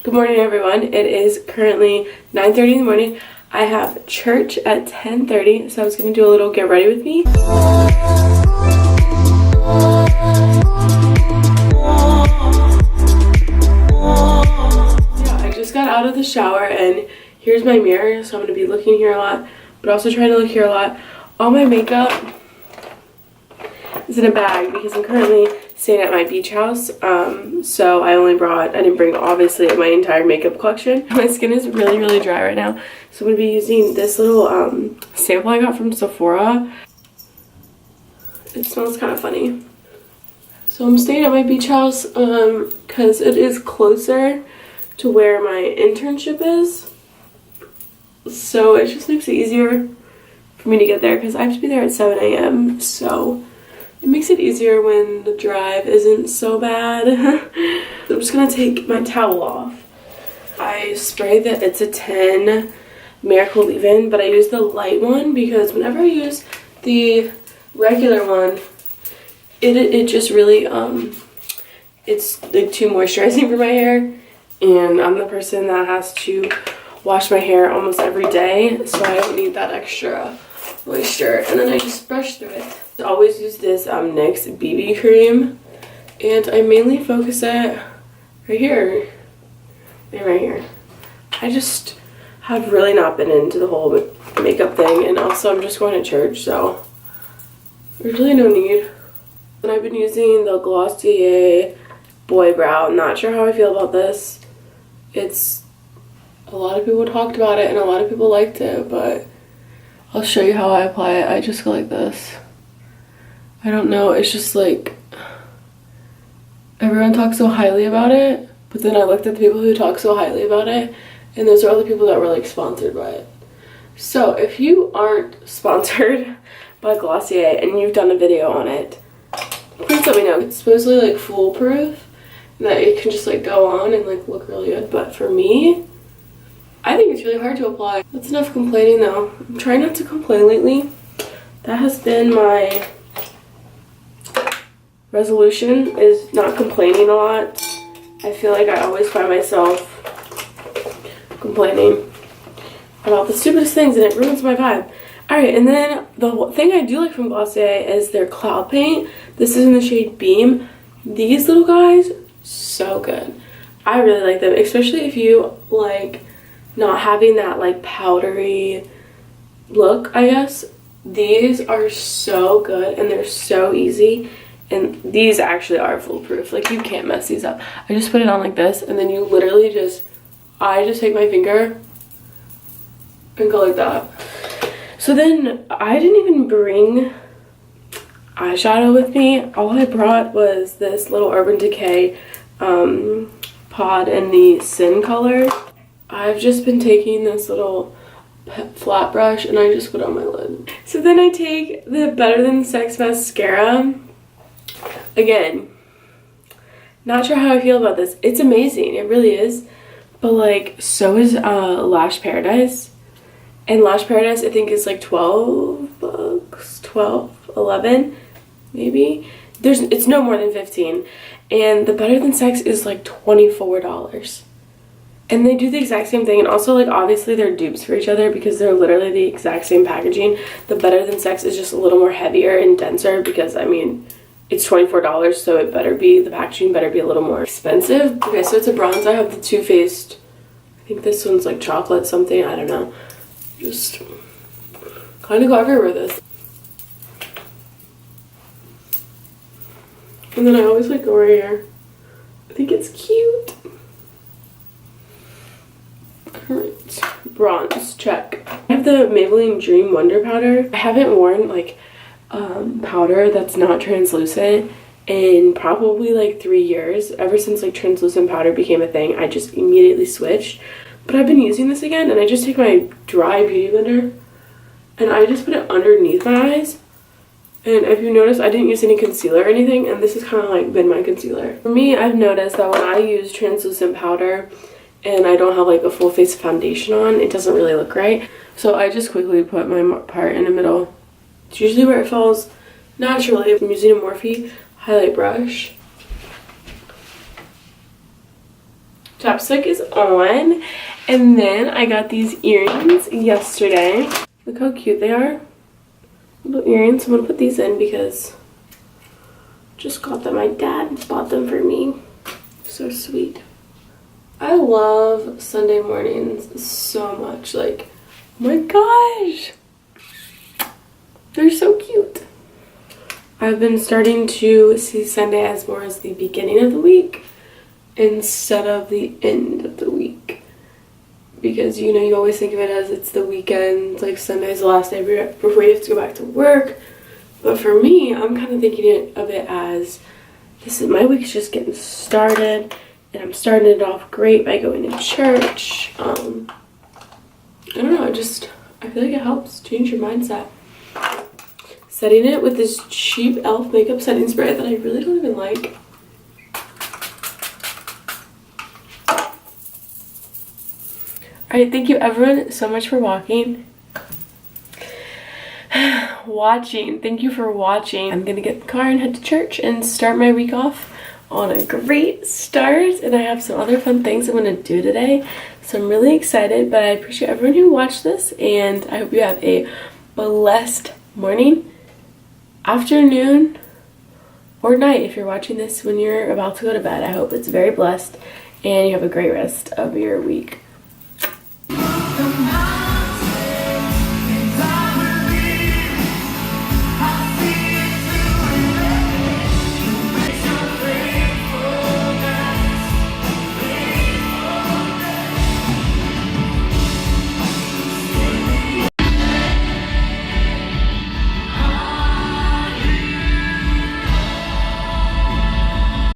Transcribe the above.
Good morning, everyone. It is currently 9:30 in the morning. I have church at 10:30, so I was going to do a little get ready with me. Yeah, I just got out of the shower and here's my mirror, so I'm going to be looking here a lot, but also trying to look here a lot. All my makeup is in a bag because I'm currently staying at my beach house, so I didn't bring obviously my entire makeup collection. My skin is really dry right now, so I'm going to be using this little sample I got from Sephora. It smells kind of funny. So I'm staying at my beach house because it is closer to where my internship is, so it just makes it easier for me to get there because I have to be there at 7 a.m. so it makes it easier when the drive isn't so bad. I'm just gonna take my towel off. I sprayed that it's a 10 Miracle Leave-In, but I use the light one because whenever I use the regular one, it just really it's like too moisturizing for my hair, and I'm the person that has to wash my hair almost every day, so I don't need that extra moisture. And then I just brush through it. I always use this NYX BB cream, and I mainly focus it right here and right here. I just have really not been into the whole makeup thing, and also I'm just going to church, so there's really no need. And I've been using the Glossier Boy Brow. Not sure how I feel about this. A lot of people talked about it and a lot of people liked it, but I'll show you how I apply it. I just go like this. I don't know, it's just like everyone talks so highly about it, but then I looked at the people who talk so highly about it, and those are all the people that were like sponsored by it. So if you aren't sponsored by Glossier and you've done a video on it, please let me know. It's supposedly like foolproof, and that it can just like go on and like look really good, but for me, I think it's really hard to apply. That's enough complaining though. I'm trying not to complain lately. That has been my resolution, is not complaining a lot. I feel like I always find myself complaining about the stupidest things and it ruins my vibe. Alright, and then the thing I do like from Glossier is their cloud paint. This is in the shade Beam. These little guys, so good. I really like them, especially if you like not having that like powdery look, I guess. These are so good and they're so easy, and these actually are foolproof. Like, you can't mess these up. I just put it on like this, and then you literally I just take my finger and go like that. So then I didn't even bring eyeshadow with me. All I brought was this little Urban Decay pod in the Sin color. I've just been taking this little flat brush and I just put it on my lid. So then I take the Better Than Sex mascara. Again, not sure how I feel about this. It's amazing, it really is. But like, so is Lash Paradise. And Lash Paradise I think is like 12 bucks, 12, 11 maybe. It's no more than 15. And the Better Than Sex is like $24. And they do the exact same thing, and also like obviously they're dupes for each other because they're literally the exact same packaging. The Better Than Sex is just a little more heavier and denser because, I mean, it's $24, so it better be, the packaging better be a little more expensive. Okay, so it's a bronze. I have the Too Faced, I think this one's like chocolate something, I don't know. Just kind of go everywhere with this. And then I always like go right here. I think it's cute. Alright, bronze, check. I have the Maybelline Dream Wonder powder. I haven't worn like powder that's not translucent in probably like 3 years. Ever since like translucent powder became a thing, I just immediately switched. But I've been using this again, and I just take my dry beauty blender and I just put it underneath my eyes. And if you notice, I didn't use any concealer or anything, and this has kind of like been my concealer. For me, I've noticed that when I use translucent powder and I don't have like a full face foundation on, it doesn't really look right. So I just quickly put my part in the middle. It's usually where it falls naturally. I'm using a Morphe highlight brush chapstick is on. And then I got these earrings yesterday. Look how cute they are. Little earrings. I'm gonna put these in because just got them. My dad bought them for me. So sweet. I love Sunday mornings so much. Like, oh my gosh, they're so cute. I've been starting to see Sunday as more as the beginning of the week instead of the end of the week. Because, you know, you always think of it as it's the weekend, like Sunday's the last day before you have to go back to work. But for me, I'm kind of thinking of it as this is my week's just getting started, and I'm starting it off great by going to church. I don't know, I feel like it helps change your mindset. Setting it with this cheap e.l.f. makeup setting spray that I really don't even like. Alright, thank you everyone so much for watching. Thank you for watching. I'm gonna get in the car and head to church and start my week off on a great start. And I have some other fun things I'm gonna do today. So I'm really excited, but I appreciate everyone who watched this, and I hope you have a blessed morning, afternoon, or night if you're watching this when you're about to go to bed. I hope it's very blessed and you have a great rest of your week.